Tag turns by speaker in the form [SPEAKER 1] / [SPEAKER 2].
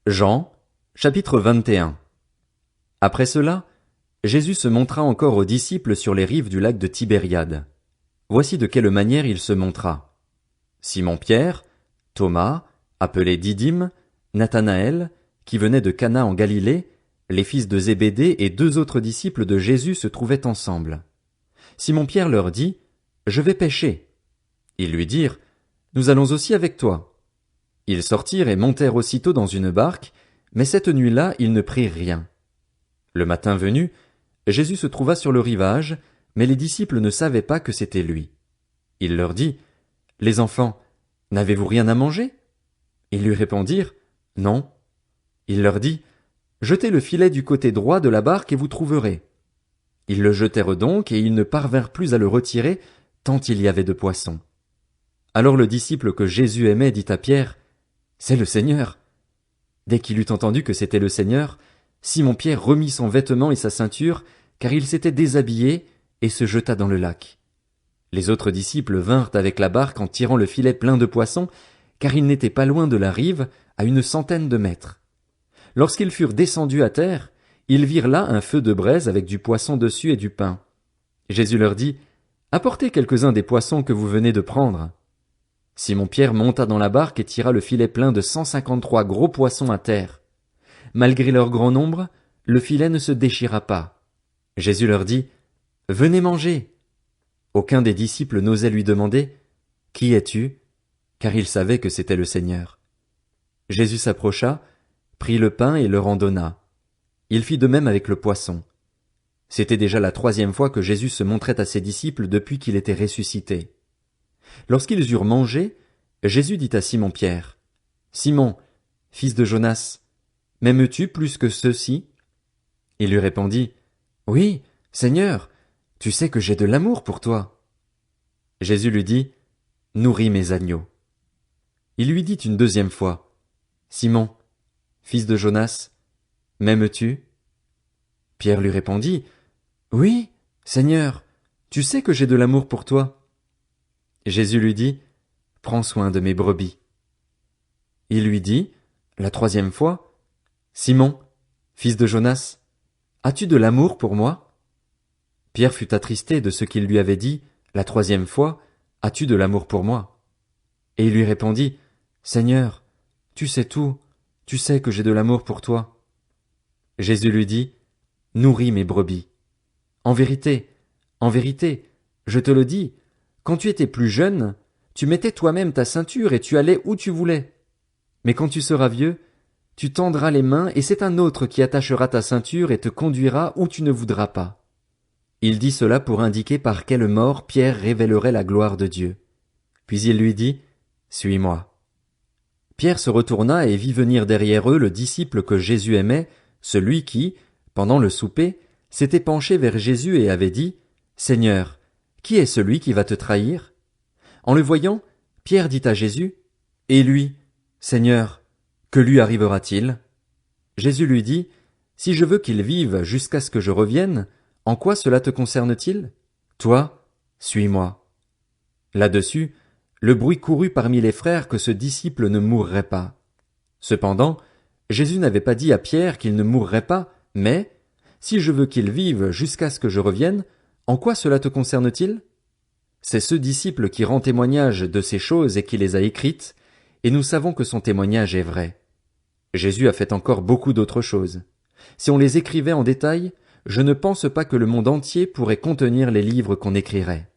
[SPEAKER 1] Jean, chapitre 21. Après cela, Jésus se montra encore aux disciples sur les rives du lac de Tibériade. Voici de quelle manière il se montra. Simon-Pierre, Thomas, appelé Didyme, Nathanaël, qui venait de Cana en Galilée, les fils de Zébédée et deux autres disciples de Jésus se trouvaient ensemble. Simon-Pierre leur dit, « Je vais pêcher. » Ils lui dirent, « Nous allons aussi avec toi. » Ils sortirent et montèrent aussitôt dans une barque, mais cette nuit-là ils ne prirent rien. Le matin venu, Jésus se trouva sur le rivage, mais les disciples ne savaient pas que c'était lui. Il leur dit, « Les enfants, n'avez-vous rien à manger ?» Ils lui répondirent, « Non. » Il leur dit, « Jetez le filet du côté droit de la barque et vous trouverez. » Ils le jetèrent donc et ils ne parvinrent plus à le retirer, tant il y avait de poissons. Alors le disciple que Jésus aimait dit à Pierre, « C'est le Seigneur. » Dès qu'il eut entendu que c'était le Seigneur, Simon-Pierre remit son vêtement et sa ceinture, car il s'était déshabillé, et se jeta dans le lac. Les autres disciples vinrent avec la barque en tirant le filet plein de poissons, car ils n'étaient pas loin de la rive, à 100 de mètres. Lorsqu'ils furent descendus à terre, ils virent là un feu de braise avec du poisson dessus et du pain. Jésus leur dit, « Apportez quelques-uns des poissons que vous venez de prendre. » Simon-Pierre monta dans la barque et tira le filet plein de 153 gros poissons à terre. Malgré leur grand nombre, le filet ne se déchira pas. Jésus leur dit, « Venez manger. » Aucun des disciples n'osait lui demander, « Qui es-tu ?» car il savait que c'était le Seigneur. Jésus s'approcha, prit le pain et leur en donna. Il fit de même avec le poisson. C'était déjà la 3e fois que Jésus se montrait à ses disciples depuis qu'il était ressuscité. Lorsqu'ils eurent mangé, Jésus dit à Simon-Pierre, « Simon, fils de Jonas, m'aimes-tu plus que ceux-ci » Il lui répondit, « Oui, Seigneur, tu sais que j'ai de l'amour pour toi. » Jésus lui dit, « Nourris mes agneaux. » Il lui dit une 2e fois, « Simon, fils de Jonas, m'aimes-tu » Pierre lui répondit, « Oui, Seigneur, tu sais que j'ai de l'amour pour toi. » Jésus lui dit, « Prends soin de mes brebis. » Il lui dit, la 3e fois, « Simon, fils de Jonas, as-tu de l'amour pour moi » Pierre fut attristé de ce qu'il lui avait dit, la 3e fois, « As-tu de l'amour pour moi » Et il lui répondit, « Seigneur, tu sais tout, tu sais que j'ai de l'amour pour toi. » Jésus lui dit, « Nourris mes brebis. En vérité, je te le dis, quand tu étais plus jeune, tu mettais toi-même ta ceinture et tu allais où tu voulais. Mais quand tu seras vieux, tu tendras les mains et c'est un autre qui attachera ta ceinture et te conduira où tu ne voudras pas. » Il dit cela pour indiquer par quelle mort Pierre révélerait la gloire de Dieu. Puis il lui dit, « Suis-moi. » Pierre se retourna et vit venir derrière eux le disciple que Jésus aimait, celui qui, pendant le souper, s'était penché vers Jésus et avait dit, « Seigneur, qui est celui qui va te trahir » En le voyant, Pierre dit à Jésus, « Et lui, Seigneur, que lui arrivera-t-il » Jésus lui dit, « Si je veux qu'il vive jusqu'à ce que je revienne, en quoi cela te concerne-t-il? Toi, suis-moi. » Là-dessus, le bruit courut parmi les frères que ce disciple ne mourrait pas. Cependant, Jésus n'avait pas dit à Pierre qu'il ne mourrait pas, mais « Si je veux qu'il vive jusqu'à ce que je revienne, en quoi cela te concerne-t-il » C'est ce disciple qui rend témoignage de ces choses et qui les a écrites, et nous savons que son témoignage est vrai. Jésus a fait encore beaucoup d'autres choses. Si on les écrivait en détail, je ne pense pas que le monde entier pourrait contenir les livres qu'on écrirait.